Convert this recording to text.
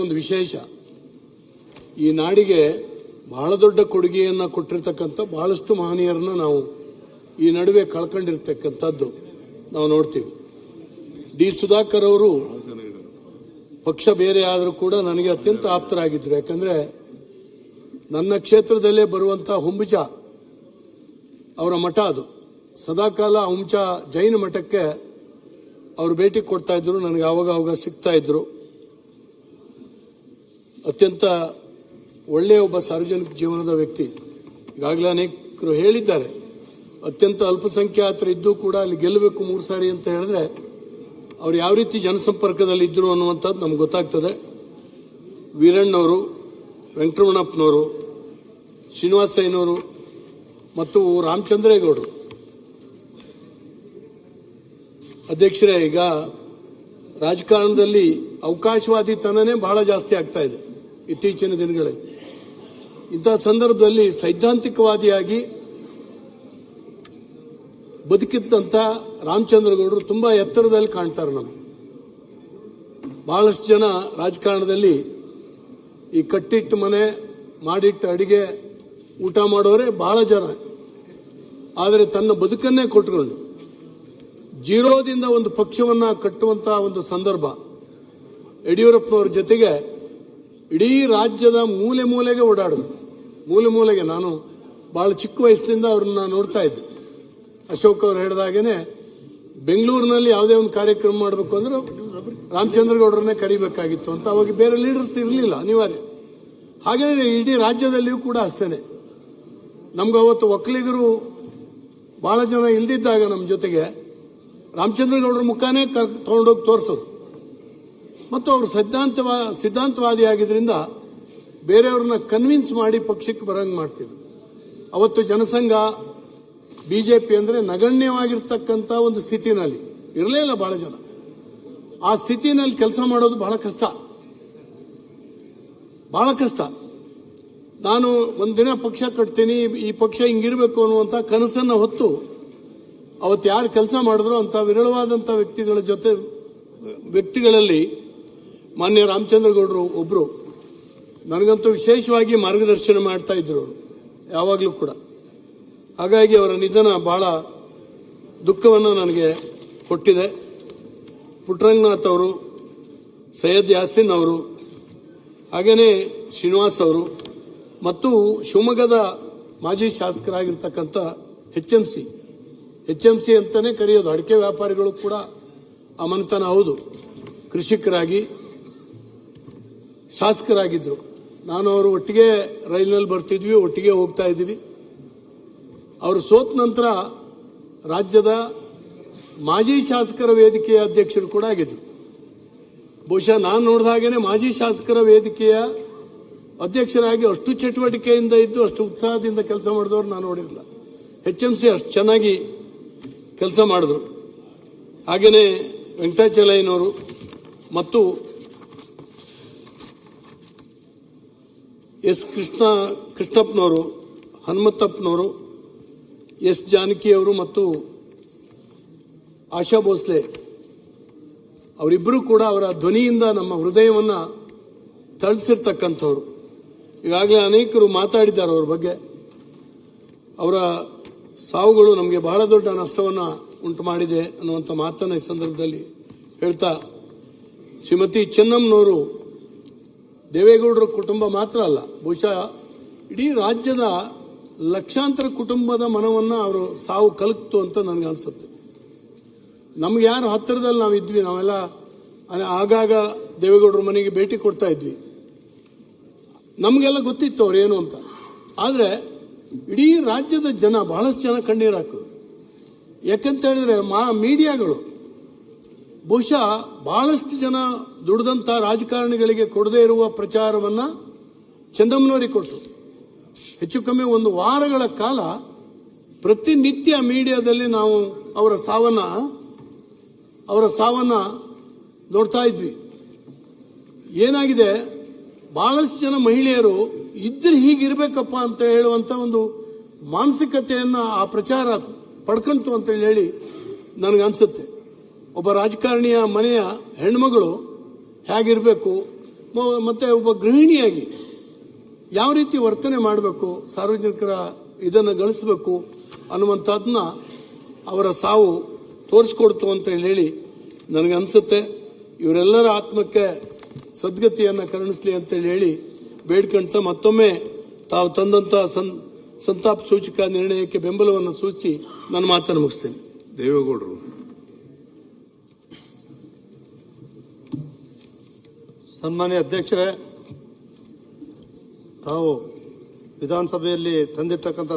ಒಂದು ವಿಶೇಷ. ಈ ನಾಡಿಗೆ ಬಹಳ ದೊಡ್ಡ ಕೊಡುಗೆಯನ್ನು ಕೊಟ್ಟಿರ್ತಕ್ಕಂಥ ಬಹಳಷ್ಟು ಮಹನೀಯರನ್ನ ನಾವು ಈ ನಡುವೆ ಕಳ್ಕೊಂಡಿರ್ತಕ್ಕಂಥದ್ದು ನಾವು ನೋಡ್ತೀವಿ. ಡಿ ಸುಧಾಕರ್ ಅವರು ಪಕ್ಷ ಬೇರೆ ಆದರೂ ಕೂಡ ನನಗೆ ಅತ್ಯಂತ ಆಪ್ತರಾಗಿದ್ದರು. ಯಾಕಂದ್ರೆ ನನ್ನ ಕ್ಷೇತ್ರದಲ್ಲೇ ಬರುವಂತಹ ಹುಂಬಚ ಅವರ ಮಠ, ಅದು ಸದಾಕಾಲ ಹುಂಚ ಜೈನ ಮಠಕ್ಕೆ ಅವರು ಭೇಟಿ ಕೊಡ್ತಾ ಇದ್ರು, ನನಗೆ ಆವಾಗ ಸಿಗ್ತಾ ಇದ್ರು. ಅತ್ಯಂತ ಒಳ್ಳೆಯ ಒಬ್ಬ ಸಾರ್ವಜನಿಕ ಜೀವನದ ವ್ಯಕ್ತಿ. ಈಗಾಗಲೇ ಅನೇಕರು ಹೇಳಿದ್ದಾರೆ, ಅತ್ಯಂತ ಅಲ್ಪಸಂಖ್ಯಾತರು ಇದ್ದು ಕೂಡ ಅಲ್ಲಿ ಗೆಲ್ಲಬೇಕು 3 ಸಾರಿ ಅಂತ ಹೇಳಿದ್ರೆ ಅವ್ರು ಯಾವ ರೀತಿ ಜನಸಂಪರ್ಕದಲ್ಲಿ ಇದ್ರು ಅನ್ನುವಂಥದ್ದು ನಮ್ಗೆ ಗೊತ್ತಾಗ್ತದೆ. ವೀರಣ್ಣವರು, ವೆಂಕಟರಮಣಪ್ಪನವರು, ಶ್ರೀನಿವಾಸಯ್ಯನವರು ಮತ್ತು ರಾಮಚಂದ್ರೇಗೌಡರು ಅಧ್ಯಕ್ಷರೇ, ಈಗ ರಾಜಕಾರಣದಲ್ಲಿ ಅವಕಾಶವಾದಿತನನೇ ಬಹಳ ಜಾಸ್ತಿ ಆಗ್ತಾ ಇದೆ ಇತ್ತೀಚಿನ ದಿನಗಳಲ್ಲಿ. ಇಂತಹ ಸಂದರ್ಭದಲ್ಲಿ ಸೈದ್ಧಾಂತಿಕವಾದಿಯಾಗಿ ಬದುಕಿದ್ದಂಥ ರಾಮಚಂದ್ರಗೌಡರು ತುಂಬಾ ಎತ್ತರದಲ್ಲಿ ಕಾಣ್ತಾರೆ ನಮಗೆ. ಬಹಳಷ್ಟು ಜನ ರಾಜಕಾರಣದಲ್ಲಿ ಈ ಕಟ್ಟಿಟ್ಟು ಮನೆ, ಮಾಡಿಟ್ಟು ಅಡಿಗೆ, ಊಟ ಮಾಡೋರೆ ಬಹಳ ಜನ. ಆದರೆ ತನ್ನ ಬದುಕನ್ನೇ ಕೊಟ್ಟುಕೊಂಡು ಜೀರೋದಿಂದ ಒಂದು ಪಕ್ಷವನ್ನ ಕಟ್ಟುವಂತಹ ಒಂದು ಸಂದರ್ಭ. ಯಡಿಯೂರಪ್ಪನವ್ರ ಜೊತೆಗೆ ಇಡೀ ರಾಜ್ಯದ ಮೂಲೆ ಮೂಲೆಗೆ ಓಡಾಡಿದ್ರು. ಮೂಲೆಗೆ ನಾನು ಬಹಳ ಚಿಕ್ಕ ವಯಸ್ಸಿನಿಂದ ಅವ್ರನ್ನ ನೋಡ್ತಾ ಇದ್ದೆ. ಅಶೋಕ್ ಅವರು ಹೇಳಿದಾಗೇನೆ ಬೆಂಗಳೂರಿನಲ್ಲಿ ಯಾವುದೇ ಒಂದು ಕಾರ್ಯಕ್ರಮ ಮಾಡಬೇಕು ಅಂದ್ರೆ ರಾಮಚಂದ್ರಗೌಡರನ್ನೇ ಕರಿಬೇಕಾಗಿತ್ತು ಅಂತ. ಅವಾಗ ಬೇರೆ ಲೀಡರ್ಸ್ ಇರಲಿಲ್ಲ, ಅನಿವಾರ್ಯ. ಹಾಗೆಯೇ ಇಡೀ ರಾಜ್ಯದಲ್ಲಿಯೂ ಕೂಡ ಅಷ್ಟೇನೆ. ನಮ್ಗೆ ಅವತ್ತು ಒಕ್ಕಲಿಗರು ಬಹಳ ಜನ ಇಲ್ದಿದ್ದಾಗ ನಮ್ಮ ಜೊತೆಗೆ ರಾಮಚಂದ್ರಗೌಡರ ಮುಖಾನೇ ತಗೊಂಡೋಗಿ ತೋರಿಸೋದು. ಮತ್ತು ಅವರು ಸಿದ್ಧಾಂತವಾದಿಯಾಗಿದ್ದರಿಂದ ಬೇರೆಯವ್ರನ್ನ ಕನ್ವಿನ್ಸ್ ಮಾಡಿ ಪಕ್ಷಕ್ಕೆ ಬರಂಗ್ ಮಾಡ್ತಿದ್ರು. ಅವತ್ತು ಜನಸಂಘ, ಬಿಜೆಪಿ ಅಂದ್ರೆ ನಗಣ್ಯವಾಗಿರ್ತಕ್ಕಂಥ ಒಂದು ಸ್ಥಿತಿನಲ್ಲಿ ಇರಲೇ ಇಲ್ಲ ಬಹಳ ಜನ. ಆ ಸ್ಥಿತಿನಲ್ಲಿ ಕೆಲಸ ಮಾಡೋದು ಬಹಳ ಕಷ್ಟ. ನಾನು ಒಂದಿನ ಪಕ್ಷ ಕಟ್ತೀನಿ, ಈ ಪಕ್ಷ ಹಿಂಗಿರ್ಬೇಕು ಅನ್ನುವಂಥ ಕನಸನ್ನ ಹೊತ್ತು ಅವತ್ತು ಯಾರು ಕೆಲಸ ಮಾಡಿದ್ರು ಅಂತ ವಿರಳವಾದಂಥ ವ್ಯಕ್ತಿಗಳಲ್ಲಿ ಮಾನ್ಯ ರಾಮಚಂದ್ರಗೌಡರು ಒಬ್ರು. ನನಗಂತೂ ವಿಶೇಷವಾಗಿ ಮಾರ್ಗದರ್ಶನ ಮಾಡ್ತಾ ಇದ್ರು ಅವರು ಯಾವಾಗಲೂ ಕೂಡ. ಹಾಗಾಗಿ ಅವರ ನಿಧನ ಬಹಳ ದುಃಖವನ್ನು ನನಗೆ ಕೊಟ್ಟಿದೆ. ಪುಟ್ಟರಂಗನಾಥ್ ಅವರು, ಸೈಯದ್ ಯಾಸಿನ್ ಅವರು, ಹಾಗೇನೆ ಶ್ರೀನಿವಾಸ್ ಅವರು ಮತ್ತು ಶಿವಮೊಗ್ಗದ ಮಾಜಿ ಶಾಸಕರಾಗಿರ್ತಕ್ಕಂಥ ಎಚ್ ಎಂ ಸಿ ಅಂತಾನೆ ಕರೆಯೋದು. ಅಡಿಕೆ ವ್ಯಾಪಾರಿಗಳು ಕೂಡ ಆ ಮನೆತನ ಹೌದು. ಕೃಷಿಕರಾಗಿ ಶಾಸಕರಾಗಿದ್ರು. ನಾನು ಅವರು ಒಟ್ಟಿಗೆ ರೈಲಿನಲ್ಲಿ ಬರ್ತಿದ್ವಿ, ಒಟ್ಟಿಗೆ ಹೋಗ್ತಾ ಇದ್ವಿ. ಅವರು ಸೋತ ನಂತರ ರಾಜ್ಯದ ಮಾಜಿ ಶಾಸಕರ ವೇದಿಕೆಯ ಅಧ್ಯಕ್ಷರು ಕೂಡ ಆಗಿದ್ರು. ಬಹುಶಃ ನಾನು ನೋಡಿದ ಹಾಗೇನೆ ಮಾಜಿ ಶಾಸಕರ ವೇದಿಕೆಯ ಅಧ್ಯಕ್ಷರಾಗಿ ಅಷ್ಟು ಚಟುವಟಿಕೆಯಿಂದ ಇದ್ದು, ಅಷ್ಟು ಉತ್ಸಾಹದಿಂದ ಕೆಲಸ ಮಾಡಿದವರು ನಾನು ನೋಡಿರಲಿಲ್ಲ. HMC ಅಷ್ಟು ಚೆನ್ನಾಗಿ ಕೆಲಸ ಮಾಡಿದ್ರು. ಹಾಗೇನೆ ವೆಂಕಟಾಚಲಯ್ಯನವರು ಮತ್ತು ಎಸ್ ಕೃಷ್ಣಪ್ಪನವರು, ಹನುಮಂತಪ್ಪನವರು, ಎಸ್ ಜಾನಕಿಯವರು ಮತ್ತು ಆಶಾ ಭೋಸ್ಲೆ ಅವರಿಬ್ಬರು ಕೂಡ ಅವರ ಧ್ವನಿಯಿಂದ ನಮ್ಮ ಹೃದಯವನ್ನ ತಳಿಸಿರ್ತಕ್ಕಂಥವ್ರು. ಈಗಾಗಲೇ ಅನೇಕರು ಮಾತಾಡಿದ್ದಾರೆ ಅವ್ರ ಬಗ್ಗೆ. ಅವರ ಸಾವುಗಳು ನಮಗೆ ಬಹಳ ದೊಡ್ಡ ನಷ್ಟವನ್ನು ಉಂಟು ಮಾಡಿದೆ ಅನ್ನುವಂಥ ಮಾತನ್ನ ಈ ಸಂದರ್ಭದಲ್ಲಿ ಹೇಳ್ತಾ, ಶ್ರೀಮತಿ ಚೆನ್ನಮ್ಮನವರು ದೇವೇಗೌಡರ ಕುಟುಂಬ ಮಾತ್ರ ಅಲ್ಲ, ಬಹುಶಃ ಇಡೀ ರಾಜ್ಯದ ಲಕ್ಷಾಂತರ ಕುಟುಂಬದ ಮನವನ್ನು ಅವರು ಸಾವು ಕಲಕ್ತು ಅಂತ ನನಗೆ ಅನಿಸುತ್ತೆ. ನಮ್ಗೆ ಯಾರು ಹತ್ತಿರದಲ್ಲಿ ನಾವು ಇದ್ವಿ, ನಾವೆಲ್ಲ ಆಗಾಗ ದೇವೇಗೌಡರ ಮನೆಗೆ ಭೇಟಿ ಕೊಡ್ತಾ ಇದ್ವಿ. ನಮಗೆಲ್ಲ ಗೊತ್ತಿತ್ತು ಅವ್ರೇನು ಅಂತ. ಆದರೆ ಇಡೀ ರಾಜ್ಯದ ಜನ, ಬಹಳಷ್ಟು ಜನ ಕಣ್ಣೀರು ಹಾಕೋದು. ಯಾಕಂತ ಹೇಳಿದ್ರೆ ಮೀಡಿಯಾಗಳು ಬಹುಶಃ ಬಹಳಷ್ಟು ಜನ ದುಡಿದಂಥ ರಾಜಕಾರಣಿಗಳಿಗೆ ಕೊಡದೇ ಇರುವ ಪ್ರಚಾರವನ್ನ ಚೆನ್ನಮ್ಮನವರಿಗೆ ಕೊಟ್ಟರು. ಹೆಚ್ಚು ಕಮ್ಮಿ 1 ವಾರಗಳ ಕಾಲ ಪ್ರತಿನಿತ್ಯ ಮೀಡಿಯಾದಲ್ಲಿ ನಾವು ಅವರ ಸಾವನ್ನ ನೋಡ್ತಾ ಇದ್ವಿ. ಏನಾಗಿದೆ, ಬಹಳಷ್ಟು ಜನ ಮಹಿಳೆಯರು ಇದ್ರೆ ಹೀಗಿರ್ಬೇಕಪ್ಪ ಅಂತ ಹೇಳುವಂತ ಒಂದು ಮಾನಸಿಕತೆಯನ್ನ ಆ ಪ್ರಚಾರ ಪಡ್ಕಂತು ಅಂತ ಹೇಳಿ ನನಗನ್ಸುತ್ತೆ. ಒಬ್ಬ ರಾಜಕಾರಣಿಯ ಮನೆಯ ಹೆಣ್ಮಗಳು ಹೇಗಿರಬೇಕು, ಮತ್ತೆ ಒಬ್ಬ ಗೃಹಿಣಿಯಾಗಿ ಯಾವ ರೀತಿ ವರ್ತನೆ ಮಾಡಬೇಕು, ಸಾರ್ವಜನಿಕರ ಇದನ್ನು ಗಳಿಸಬೇಕು ಅನ್ನುವಂಥದ್ದನ್ನ ಅವರ ಸಾವು ತೋರಿಸ್ಕೊಡ್ತು ಅಂತ ಹೇಳಿ ನನಗನ್ಸುತ್ತೆ. ಇವರೆಲ್ಲರ ಆತ್ಮಕ್ಕೆ ಸದ್ಗತಿಯನ್ನು ಕರುಣಿಸಲಿ ಅಂತೇಳಿ ಹೇಳಿ ಬೇಡ್ಕೊಂತ ಮತ್ತೊಮ್ಮೆ ತಾವು ತಂದಂಥ ಸಂತಾಪ ಸೂಚಕ ನಿರ್ಣಯಕ್ಕೆ ಬೆಂಬಲವನ್ನು ಸೂಚಿಸಿ ನನ್ನ ಮಾತನ್ನು ಮುಗಿಸ್ತೇನೆ. ದೇವೇಗೌಡರು. ಸನ್ಮಾನ್ಯ ಅಧ್ಯಕ್ಷರೇ, ತಾವು ವಿಧಾನಸಭೆಯಲ್ಲಿ ತಂದಿರ್ತಕ್ಕಂಥ